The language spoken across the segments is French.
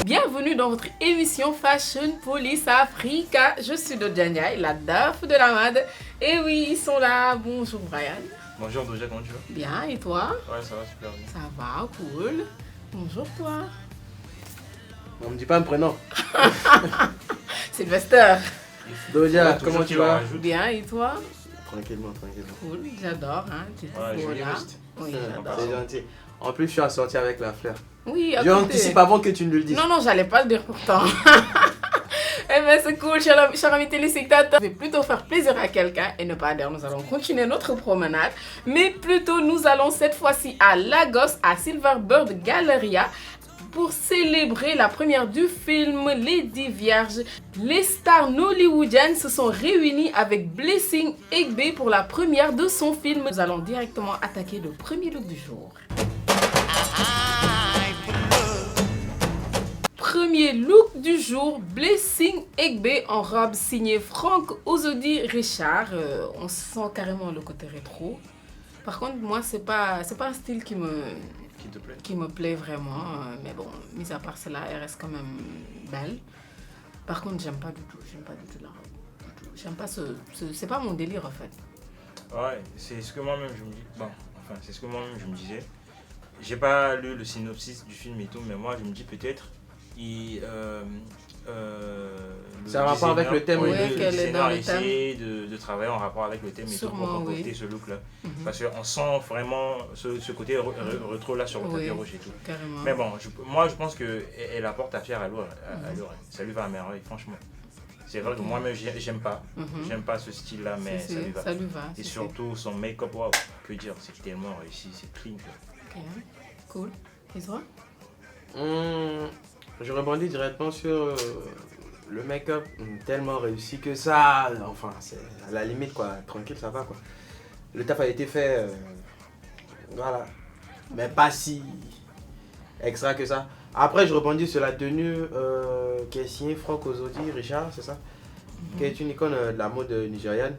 Bienvenue dans votre émission Fashion Police Africa. Je suis Dodjania, la DAF de la mode. Et oui, ils sont là. Bonjour Brian. Bonjour Doja, comment tu vas? Bien, et toi? Ouais, ça va super bien. Ça va, cool. Bonjour toi. On me dit pas un prénom. Sylvester. Doja, comment tu vas? Bien, et toi? Tranquillement. Cool, j'adore. Hein, tu Ouais, es joli là. veste. Oui, j'adore. C'est gentil. En plus, je suis assorti avec la fleur. Oui, à Je côté. anticipe avant que tu ne le dises. Non, j'allais pas le dire pourtant. Eh bien, c'est cool, chers amis téléspectateurs. Je vais plutôt faire plaisir à quelqu'un et ne pas dire nous allons continuer notre promenade. Mais plutôt, nous allons cette fois-ci à Lagos, à Silverbird Galleria, pour célébrer la première du film Lady Vierge. Les stars nollywoodiennes se sont réunies avec Blessing Egbe pour la première de son film. Nous allons directement attaquer le premier look du jour. Premier look du jour, Blessing Egbe en robe signée Frank Ozodi Richard. On sent carrément le côté rétro. Par contre, moi, c'est pas un style qui me plaît vraiment. Mais bon, mis à part cela, elle reste quand même belle. Par contre, j'aime pas du tout la robe. J'aime pas c'est pas mon délire en fait. Ouais, c'est ce que moi-même je me dis. Bon, enfin, c'est ce que moi-même je me disais. J'ai pas lu le synopsis du film et tout, mais moi je me dis peut-être. C'est un rapport avec le thème, oui, le qu'elle est dans designer a le thème. essayé de travailler en rapport avec le thème et tout pour Sûrement, concocter oui. ce look-là. Parce qu'on sent vraiment ce côté retro là sur le tapis Oui, rouge et tout. carrément. Mais bon, moi je pense qu'elle apporte à fière à l'oreille. Ça lui va à merveille, franchement. C'est vrai que moi-même j'aime pas ce style-là, mais Si, ça lui va. ça lui va. Et surtout son make-up, waouh, que dire, c'est tellement réussi, c'est clean. Ok, cool. Et toi? Je rebondis directement sur le make-up tellement réussi que ça, enfin, c'est à la limite quoi, tranquille, ça va quoi. Le taf a été fait, voilà, mais pas si extra que ça. Après, je rebondis sur la tenue qui est signée Frank Ozodi Richard, c'est ça? Qui est une icône de la mode nigériane.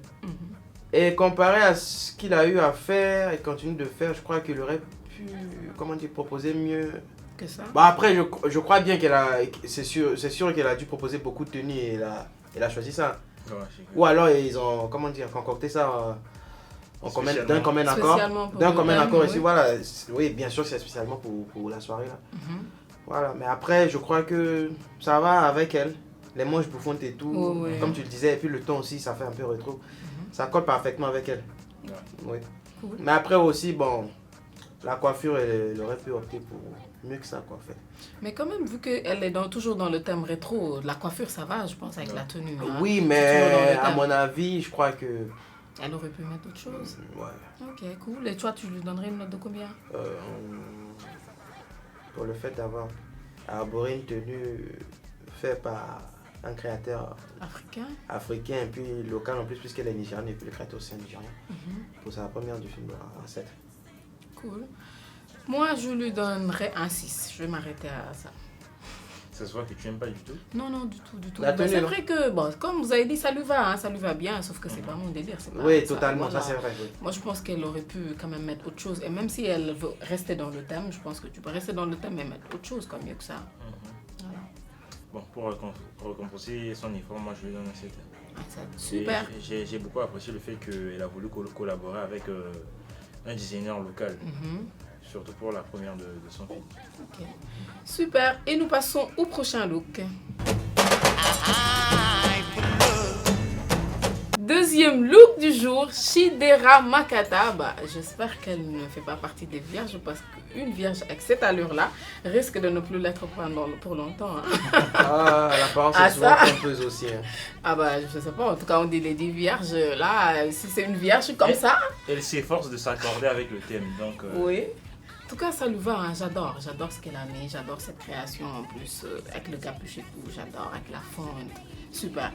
Et comparé à ce qu'il a eu à faire et continue de faire, je crois qu'il aurait pu, proposer mieux. Que ça? Bah après, je crois bien c'est sûr qu'elle a dû proposer beaucoup de tenues et elle a choisi ça. Ouais, Ou alors ils ont, concocté ça d'un commun accord. D'un commun accord ici, voilà. Oui, bien sûr, c'est spécialement pour la soirée là. Voilà, mais après, je crois que ça va avec elle. Les manches bouffantes et tout, comme tu le disais, et puis le ton aussi, ça fait un peu rétro. Ça colle parfaitement avec elle. Ouais. Oui. Cool. Mais après aussi, bon, la coiffure, elle aurait pu opter pour mieux que ça, quoi, en fait. Mais quand même, vu qu'elle est toujours dans le thème rétro, la coiffure, ça va, je pense, avec la tenue. Hein. Oui, C'est mais toujours dans le à thème. mon avis, je crois que... Elle aurait pu mettre autre chose. Ouais. Ok, cool. Et toi, tu lui donnerais une note de combien? Pour le fait d'avoir arboré une tenue faite par un créateur Africain. et puis local en plus, puisqu'elle est nigériane et puis le créateur aussi est nigérien. Pour sa première du film en 7. Cool. Moi, je lui donnerais un 6. Je vais m'arrêter à ça. Ça se voit que tu n'aimes pas du tout. Non, du tout. La Ben, tenue, c'est non? vrai que, bon, comme vous avez dit, ça lui va bien, sauf que c'est pas mon délire. Oui, totalement, voilà. ça c'est vrai. Oui. Moi, je pense qu'elle aurait pu quand même mettre autre chose. Et même si elle veut rester dans le thème, je pense que tu peux rester dans le thème et mettre autre chose, comme mieux que ça. Voilà. Bon, pour récompenser son effort, moi je lui donne un 7. Super. J'ai beaucoup apprécié le fait qu'elle a voulu collaborer avec un designer local. Surtout pour la première de son film. Ok. Super. Et nous passons au prochain look. Deuxième look du jour, Chidera Makata. J'espère qu'elle ne fait pas partie des vierges parce qu'une vierge avec cette allure-là risque de ne plus l'être pour longtemps. Hein. L'apparence est souvent trompeuse aussi. Hein. Je sais pas, en tout cas on dit les 10 vierges. Là, si c'est une vierge comme ça. Elle s'efforce de s'accorder avec le thème. Donc, Oui. En tout cas, ça lui va, hein. J'adore ce qu'elle a mis, j'adore cette création en plus, avec le capuche et tout, j'adore, avec la fonte, super.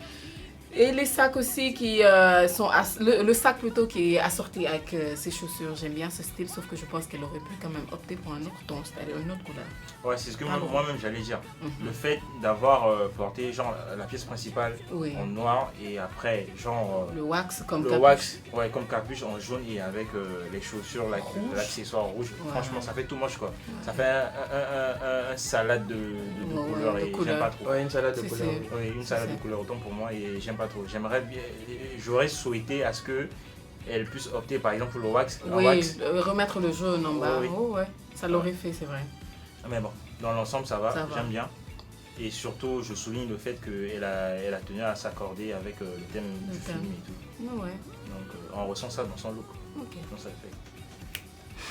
Et les sacs aussi qui sont... le sac plutôt qui est assorti avec ses chaussures. J'aime bien ce style, sauf que je pense qu'elle aurait pu quand même opter pour un autre ton, c'est-à-dire une autre couleur. Ouais, c'est ce que moi-même j'allais dire. Le fait d'avoir porté genre la pièce principale en noir et après genre... le wax comme le capuche. Wax, ouais, comme capuche en jaune et avec les chaussures, l'accessoire rouge. Franchement, ça fait tout moche quoi. Ça fait un salade de couleurs et j'aime pas trop. Ouais, une salade de couleurs. Oui, une salade de couleurs autant pour moi et j'aime pas trop. J'aurais souhaité à ce que elle puisse opter par exemple pour le wax. Oui, remettre le jaune en bas. Oui. Oh, ouais. Ça l'aurait fait, c'est vrai. Mais bon, dans l'ensemble ça va, j'aime bien. Et surtout, je souligne le fait qu'elle a tenu à s'accorder avec le thème du film et tout. Ouais. Donc on ressent ça dans son look. Dans sa fait.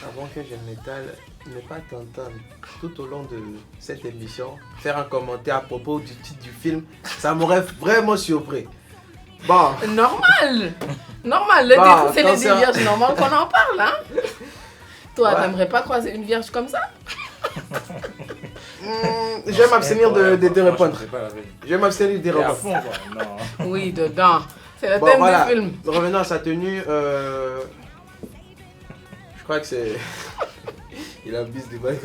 Avant que je m'étale, ne pas t'entendre tout au long de cette émission faire un commentaire à propos du titre du film, ça m'aurait vraiment surpris. Bon. Normal. Le titre, c'est les vierges normales qu'on en parle. Hein. Toi, t'aimerais pas croiser une vierge comme ça? Je vais m'abstenir de répondre. Je vais m'abstenir de répondre. À fond, quoi. Non. Oui, dedans. C'est le thème du film. Revenons à sa tenue. Je crois que c'est... Il abuse du bail.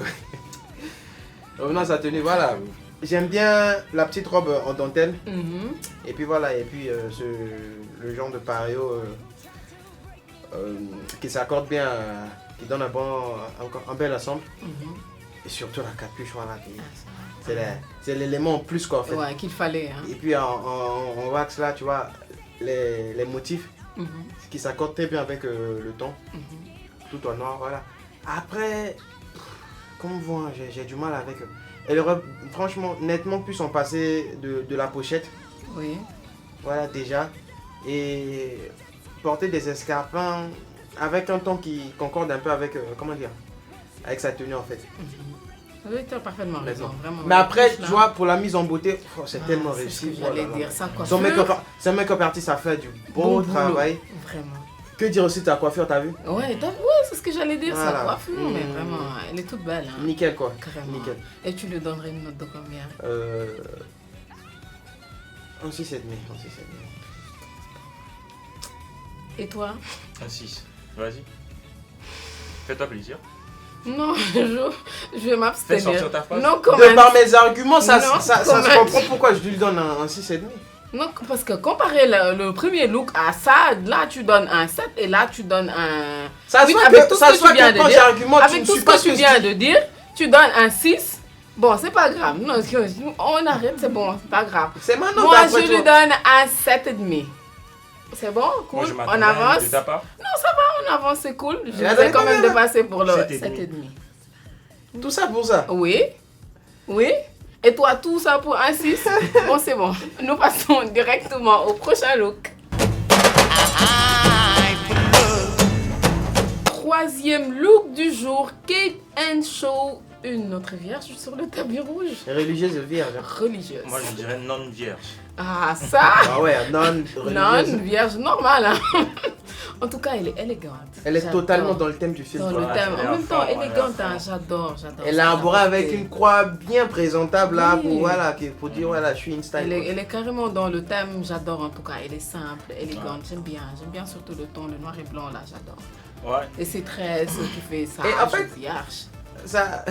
Revenons à sa tenue, voilà. J'aime bien la petite robe en dentelle. Et puis voilà, et puis le genre de paréo qui s'accorde bien, qui donne un bel ensemble. Et surtout la capuche, voilà. C'est l'élément en plus quoi en fait. Ouais, qu'il fallait. Hein. Et puis en wax là, tu vois, les motifs qui s'accordent très bien avec le ton. Tout en noir, voilà. Après, comme vous voyez, j'ai du mal avec... Elle aurait franchement nettement pu s'en passer de la pochette. Oui. Voilà déjà. Et porter des escarpins avec un ton qui concorde un peu avec, comment dire, avec sa tenue en fait. Oui, tu as parfaitement raison, vraiment. Mais après, tu vois, pour la mise en beauté, c'est tellement réussi. J'allais dire ça, quoi. Son make-up artiste a fait du bon travail. Vraiment. Que dire aussi de ta coiffure, t'as vu? Ouais, c'est ce que j'allais dire, sa coiffure, mais vraiment, elle est toute belle. Hein. Nickel quoi. Carrément. Nickel. Et tu lui donnerais une note de combien? Un 6,5. Et toi? Un 6. Vas-y. Fais-toi plaisir. Non, je vais m'abstenir. Fais sortir ta phrase. Non, comment? De par mes arguments, ça se comprend pourquoi je lui donne un 6,5. Non, parce que comparer le premier look à ça, là tu donnes un 7 et là tu donnes un... Ça oui, soit avec que, tout ça ce que soit tu viens que de quand dire, j'argumente, avec tout ce que tu viens de dire, tu donnes un 6. Bon, c'est pas grave. Non, on arrête, c'est bon, c'est pas grave. C'est maintenant. Moi, je lui donne un 7,5. C'est bon, cool, moi, on avance. De ta part. Non, ça va, on avance, c'est cool. Je vais quand même dépasser pour le 7,5. Tout ça pour ça? Oui. Et toi, tout ça pour un 6? Bon, c'est bon. Nous passons directement au prochain look. Troisième look du jour, Cape and Show. Une autre vierge sur le tapis rouge. Religieuse vierge. Religieuse. Moi, je dirais non-vierge. Ah, ça? Ah ouais, non-religieuse. Non-vierge normale. Hein. En tout cas, elle est élégante. Elle est totalement dans le thème du film. Dans le thème. En même temps, élégante, hein. J'adore. Elle a arboré avec une croix bien présentable là, pour dire voilà, je suis une style. Elle est carrément dans le thème, j'adore en tout cas. Elle est simple, élégante, j'aime bien surtout le ton, le noir et blanc là, j'adore. Ouais. Et c'est très ce qui fait ça. Et en fait, vierge. Ça,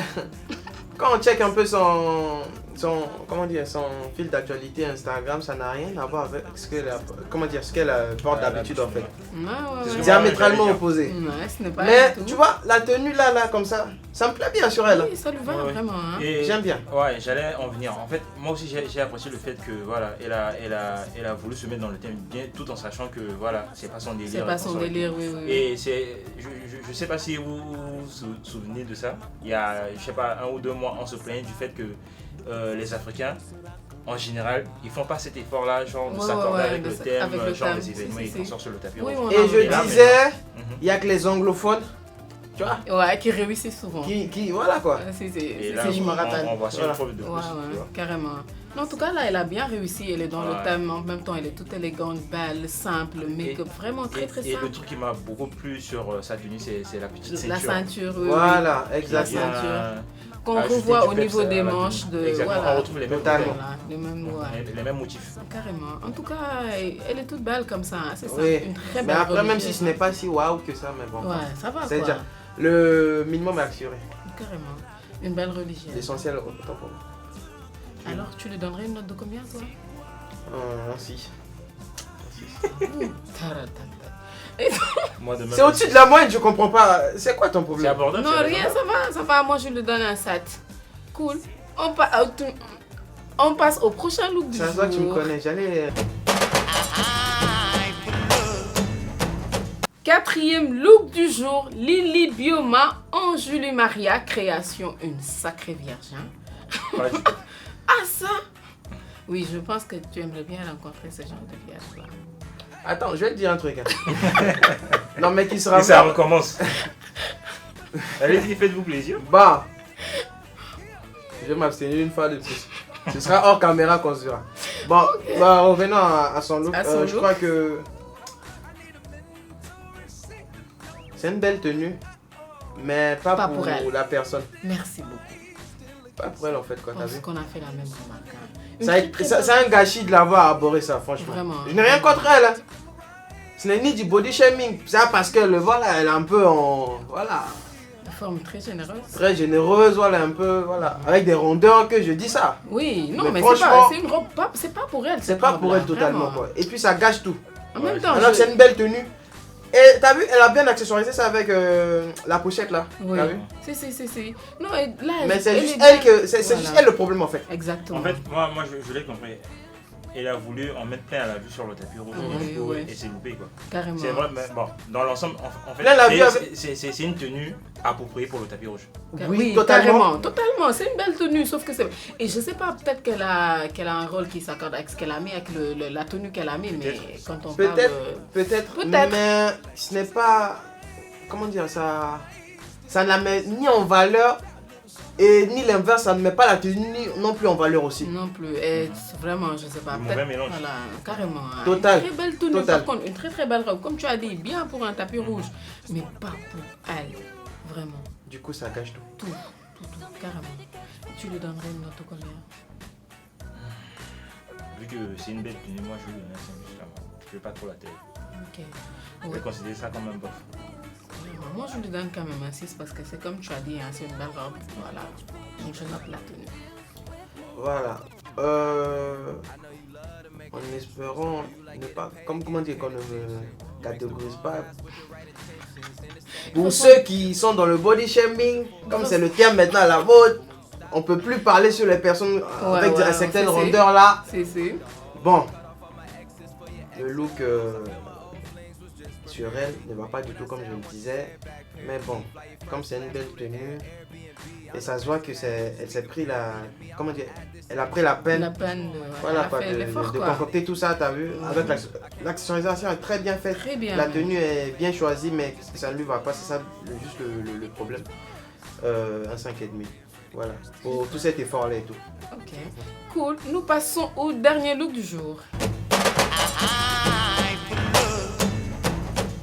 quand on check un peu son fil d'actualité Instagram, ça n'a rien à voir avec ce qu'elle porte d'habitude en fait. Ouais. Diamétralement opposé. Ouais, ce n'est pas. Mais tu vois, la tenue là comme ça me plaît bien sur elle. Oui, ça lui va vraiment. Hein. J'aime bien. Ouais, j'allais en venir. En fait, moi aussi j'ai apprécié le fait que voilà, elle a voulu se mettre dans le thème bien, tout en sachant que voilà, c'est pas son délire. C'est pas son délire, oui. Et je sais pas si vous vous souvenez de ça. Il y a, je sais pas, 1 ou 2 mois, on se plaignait du fait que les Africains, en général, ils font pas cet effort-là, genre de s'accorder avec le thème, genre des événements, ils sortent sur le tapis rouge. Et je disais, il y a que les anglophones, tu vois, ouais, qui réussissent souvent. Qui voilà quoi. Et là, je me rappelle. on voit sur une preuve de plus. Ouais, carrément. Non, en tout cas, là, elle a bien réussi. Elle est dans le thème. En même temps, elle est toute élégante, belle, simple, make-up vraiment très simple. Et le truc qui m'a beaucoup plu sur sa tenue, c'est la petite ceinture. La ceinture, oui. Voilà, exactement. qu'on ajouter revoit du au peps niveau des à la tenue. manches. Exactement, Voilà. on retrouve les mêmes Totalement. modèles, Voilà, les mêmes, ouais. les mêmes motifs. Carrément. En tout cas, elle est toute belle comme ça. Hein. C'est ça. Oui. Une très Mais belle après, même si religieuse. ce n'est pas si waouh que ça, mais bon. Ouais, ça va C'est quoi. déjà le minimum est assuré. Carrément. Une belle religieuse. L'essentiel, autant pour moi. Alors, tu lui donnerais une note de combien, toi? Si. Moi, de même, C'est au-dessus de la moyenne, je comprends pas. C'est quoi ton C'est problème? abordable. Non, c'est rien, raisonnable. ça va. Moi, je lui donne un 7. Cool. On passe au prochain look du Ça se jour. voit que tu me connais, j'allais. Quatrième look du jour, Lily Bioma en Julie Maria, création une sacrée vierge. Hein? Pas du tout. Ah ça? Oui, je pense que tu aimerais bien rencontrer ce genre de vierge là. Attends, je vais te dire un truc. Hein. Non, mais qui se Et ça rappelle. recommence. Allez-y, faites-vous plaisir. Bah, je vais m'abstenir une fois de plus. Ce sera hors caméra qu'on se verra. Bon, bah, revenons à son look. À son Je look. crois que c'est une belle tenue, mais pas Pas pour pour elle. la personne. Merci beaucoup. Pas pour elle en fait, quoi, Je t'as pense vu? qu'on a fait la même remarque. Hein. Une Ça- très, très ça- bonne- C'est un gâchis de l'avoir arboré ça, franchement. Vraiment. Je n'ai rien contre elle. Hein. Ce n'est ni du body shaming. Ça parce que voilà, elle est un peu en. Voilà. de forme très généreuse. Très généreuse, voilà, un peu. Voilà. Avec des rondeurs que je dis ça. Oui, non, Mais mais franchement, c'est une robe, c'est pas pour elle. C'est cette pas pour robe-là, elle totalement, vraiment. quoi. Et puis ça gâche tout. En même Ouais. temps, Alors que je- c'est une belle tenue. Et t'as vu, elle a bien accessorisé ça avec la pochette là. Oui, T'as vu? si. Non, et là, Mais c'est elle juste est elle bien. que. C'est Voilà. juste elle le problème en fait. Exactement. En fait, moi je l'ai compris. Elle a voulu en mettre plein à la vue sur le tapis rouge. Oui. Et c'est loupé quoi. Carrément. C'est vrai, mais bon, dans l'ensemble, en fait, Plein à la vue c'est une tenue appropriée pour le tapis rouge. Oui, totalement. C'est une belle tenue, sauf que c'est. Et je sais pas, peut-être qu'elle a un rôle qui s'accorde avec ce qu'elle a mis, avec la tenue qu'elle a mis, mais quand on parle. Peut-être, Peut-être. mais ce n'est pas. Comment dire ça? Ça ne la met ni en valeur et ni l'inverse, ça ne met pas la tenue non plus en valeur aussi. Non plus. Et vraiment, je sais pas. Le peut-être- mauvais mélange. Voilà, carrément. hein. Total. Une très belle tenue, Total. par contre, une très belle robe. Comme tu as dit, bien pour un tapis rouge, mais pas pour elle. Vraiment. Du coup, ça gâche tout. Tout, carrément. Tu lui donnerais une note au combien? Vu que c'est une belle tenue, moi je lui donne un 5 juste là. Je vais pas trop la tête. Ok. Je vais considérer ça comme un bof. Vraiment, moi, je lui donne quand même un 6 parce que c'est comme tu as dit, hein, c'est une belle robe. Voilà. Donc, je note la tenue. Voilà. En espérant ne pas. Comment dire qu'on ne me catégorise pas. Pour ceux qui sont dans le body shaming, comme c'est le terme maintenant à la mode, on peut plus parler sur les personnes avec ouais, certaines c'est- rondeurs là. C'est. Bon, le look sur elle ne va pas du tout comme je le disais. Mais bon, comme c'est une belle tenue, et ça se voit que elle s'est pris la. Comment dire? Elle a pris la peine. La peine de. Voilà, elle a quoi, fait l'effort, de quoi. concocter tout ça, t'as vu? Avec l'accessorisation est très bien faite. Très bien. La tenue est bien choisie, mais ça ne lui va pas, c'est ça juste le problème. Un 5,5. Voilà, pour tout cet effort-là et tout. Ok. Cool. Nous passons au dernier look du jour.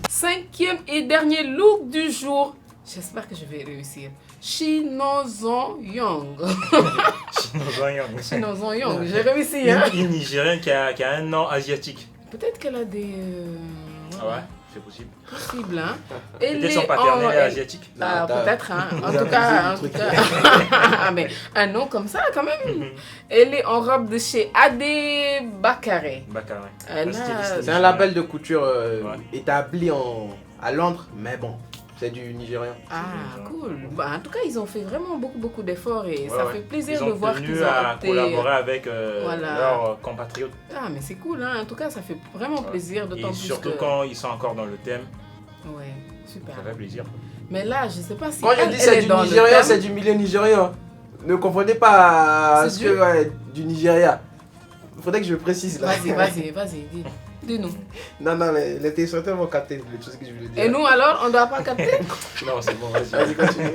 Cinquième et dernier look du jour. J'espère que je vais réussir. Shinozon Young. Shinozon Young. J'ai réussi, hein? Une Nigérienne qui a un nom asiatique. Peut-être qu'elle a des. Ah ouais, c'est possible. Possible, hein? Elle Peut-être son est paternel en- est asiatique. Ah, T'as- peut-être, hein. En Vous tout cas, abusez du truc. Ah, mais un nom comme ça, quand même. Elle est en robe de chez Ade Bakare. Bakar, ouais. Elle Un a- styliste C'est un nigérien. label de couture Ouais. établi à Londres, mais bon, c'est du Nigérian. Ah, cool. Bah, en tout cas, ils ont fait vraiment beaucoup d'efforts et ça Ouais, fait ouais. plaisir Ils de ont voir tenu qu'ils ont à opté. collaborer avec voilà. leurs compatriotes. Ah, mais c'est cool, hein. En tout cas, ça fait vraiment Ouais. plaisir, d'autant Et plus surtout que... quand ils sont encore dans le thème, Ouais, super. ça fait plaisir. Mais là, je sais pas si Quand je elle, dis elle c'est est du dans Nigérian, le thème. c'est du milieu nigérian. Ne confondez pas C'est ce du- que du Nigeria. Il faudrait que je précise là. Vas-y, dis. Dis-nous. Non, les téléspectateurs vont capter les choses que je voulais dire. Et nous alors, on ne doit pas capter? Non, c'est bon, vas-y. Vas-y, continue.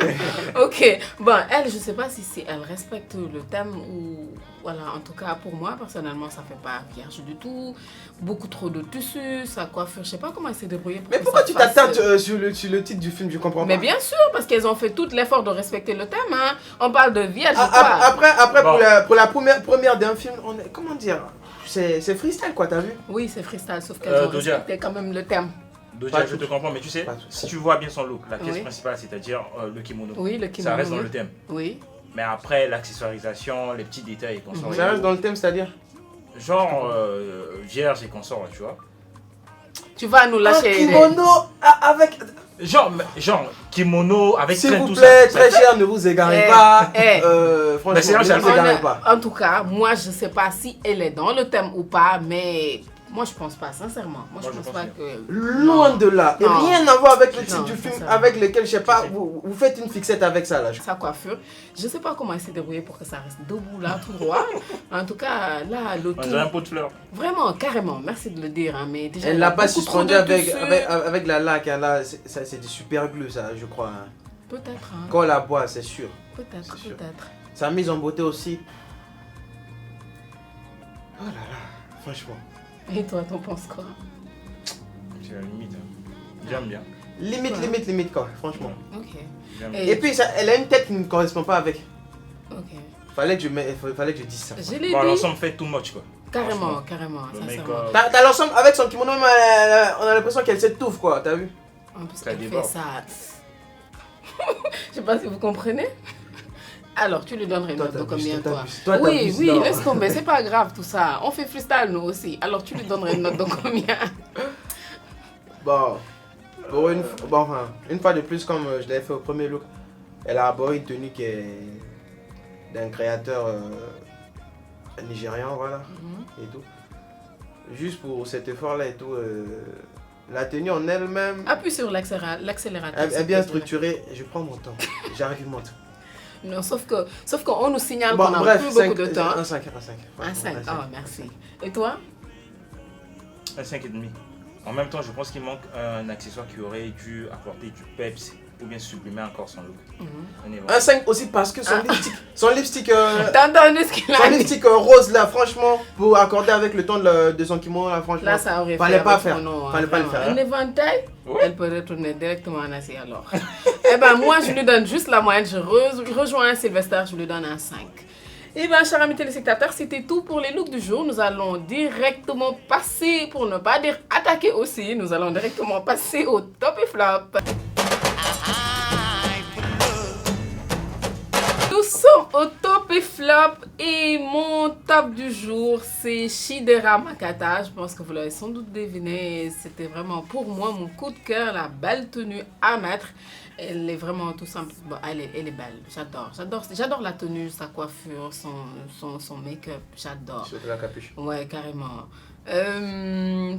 Ok, bon, elle, je sais pas si elle respecte le thème ou... Voilà, en tout cas, pour moi, personnellement, ça fait pas vierge du tout. Beaucoup trop de tissus, sa coiffure, je sais pas comment elle s'est débrouillée. Mais pourquoi tu t'attardes sur le titre du film? Je comprends pas. Mais bien sûr, parce qu'elles ont fait tout l'effort de respecter le thème. Hein. On parle de vierge, quoi. Après Bon. pour la première d'un film, comment dire? C'est freestyle quoi, t'as vu? Oui, c'est freestyle, sauf qu'elles ont Doja. respecté quand même le thème. Doja, Pas je tout. te comprends, mais tu sais, Pas tout. si tu vois bien son look, la pièce Oui. principale, c'est-à-dire le kimono, Oui, le kimono. ça reste dans oui. le thème. Oui. Mais après, l'accessoirisation, les petits détails qu'on sort. Ça reste dans le thème, c'est-à-dire? Genre vierge et consort, tu vois. Tu vas nous Un lâcher. kimono avec... Genre kimono avec S'il traîne, vous tout plaît, ça. très cher, ne vous égarez Eh, pas. eh. Franchement, Mais c'est là, ne c'est vous la- égarez pas. En tout cas, moi, je sais pas si elle est dans le thème ou pas, mais moi, je pense pas, sincèrement. Moi, je Moi, je pense pense pas bien. que... Loin de là. Et Non. rien à voir avec le titre Non, du film ça. avec lequel, je sais pas, vous faites une fixette avec ça là. Sa coiffure, je sais pas comment elle s'est débrouillée pour que ça reste debout là, tout droit. En tout cas, là, le On tout... dirait un pot de fleurs. Vraiment, carrément, merci de le dire, hein, mais déjà... Elle il y l'a a pas beaucoup trop suspendu de avec, tissus. avec la laque, hein, là, c'est du super glue ça, je crois. Hein. Peut-être, hein. Quand on la boit, c'est sûr. Peut-être, C'est sûr. peut-être. Sa mise en beauté aussi. Oh là là, franchement. Et toi, t'en penses quoi? C'est la limite. Hein. J'aime bien. Limite quoi, franchement. Ok, J'aime Et- bien. Et puis, elle a une tête qui ne correspond pas avec. ok. Fallait que je dise ça. Je l'ai Bon, dit, l'ensemble fait too much quoi. carrément, franchement, carrément, Le sincèrement. make-up. T'as l'ensemble avec son kimono, même, on a l'impression qu'elle s'étouffe quoi, t'as vu? En plus, Ça elle fait déborde. ça. Je sais pas si vous comprenez. Alors, tu lui donnerais une Toi, note de t'abuses, combien, toi, toi? t'abuses. Toi, Oui, t'abuses, oui, non. laisse tomber, c'est pas grave tout ça. On fait freestyle nous aussi. Alors, tu lui donnerais une note de combien? Bon, une fois de plus, comme je l'avais fait au premier look, elle a arboré une tenue qui est d'un créateur nigérian, voilà, et tout. Juste pour cet effort-là et tout, la tenue en elle-même, Appuie sur l'accélérateur. elle est s'il bien te plaît. structurée. Je prends mon temps, j'argumente. Non, sauf qu'on nous signale Bon, qu'on a bref, plus beaucoup de temps. un 5. Un 5. Oh, merci. Et toi? Un 5,5. En même temps, je pense qu'il manque un accessoire qui aurait dû apporter du peps ou bien sublimer encore son look. On est bon. Un 5 aussi parce que son lipstick, T'as entendu ce qu'il son a dit? lipstick rose là, franchement, pour accorder avec le ton de son kimono là, franchement. Là, ça aurait Fallait fait pas avec faire. mon nom, hein, Fallait pas le vraiment. faire, Un éventail, Ouais. elle peut retourner directement en Asie alors. Eh ben moi, je lui donne juste la moyenne. Je rejoins Sylvester, je lui donne un 5. Eh bien, chers amis téléspectateurs, c'était tout pour les looks du jour. Nous allons directement passer, pour ne pas dire attaquer aussi, nous allons directement passer au top et flop. Nous sommes au top et flop et mon top du jour c'est Shidera Makata. Je pense que vous l'avez sans doute deviné. C'était vraiment pour moi mon coup de cœur, la belle tenue à mettre. Elle est vraiment tout simple. Bon, elle est belle. J'adore la tenue, sa coiffure, son make-up. J'adore. Surtout la capuche. Ouais, carrément.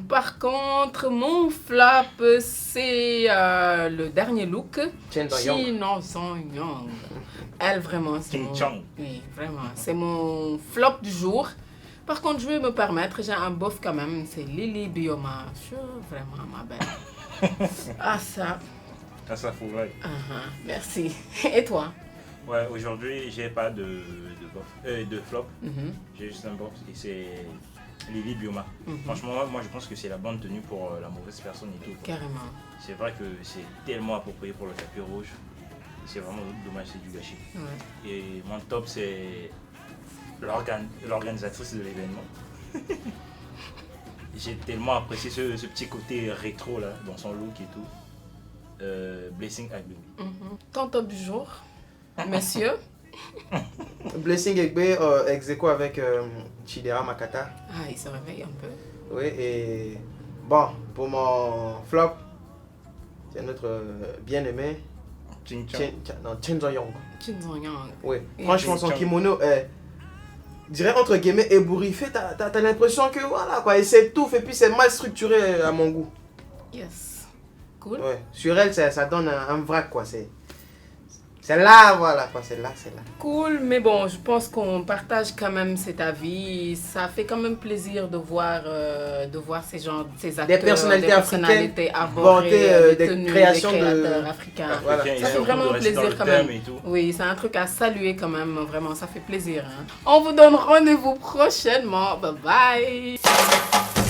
Par contre, mon flop, c'est le dernier look. Chen Dong-yong. Shin Song-yong. Elle, vraiment, c'est King mon... Chong. Oui, vraiment. C'est mon flop du jour. Par contre, je vais me permettre, j'ai un bof quand même, c'est Lily Bioma. Vraiment, ma belle. Ah, ça. Ah, ça faut ouais. Merci. Et toi? Ouais, aujourd'hui, j'ai pas de flop. Mhm. J'ai juste un box et c'est Lily Bioma. Franchement, moi je pense que c'est la bonne tenue pour la mauvaise personne et tout. Carrément. C'est vrai que c'est tellement approprié pour le tapis rouge. C'est vraiment dommage, c'est du gâchis. Ouais. Et mon top, c'est l'organisatrice de l'événement. J'ai tellement apprécié ce petit côté rétro là, dans son look et tout. Blessing Agbe. Ton top du jour, monsieur? Blessing Egbe, ex aequo avec Shidera Makata. Ah, il se réveille un peu. Oui, et bon, pour mon flop, c'est notre bien-aimé, Ching Chong. Chen Dong-yong. Shin Song-yong. Oui, Et franchement, son Chen- kimono est, je dirais entre guillemets, ébouriffé. T'as l'impression que voilà quoi, il s'étouffe et puis c'est mal structuré à mon goût. Yes. Cool. Ouais. Sur elle, ça donne un vrac quoi. C'est là, voilà quoi, c'est là. Cool, mais bon, je pense qu'on partage quand même cet avis. Ça fait quand même plaisir de voir ces acteurs, Des personnalités africaines arborées, vanter des des tenues, créations des de- créateurs africains. Voilà. Africains, Ça ils fait ont vraiment beaucoup de respect dans plaisir le quand thème même. et tout. Oui, c'est un truc à saluer quand même, vraiment, ça fait plaisir. Hein. On vous donne rendez-vous prochainement. Bye bye.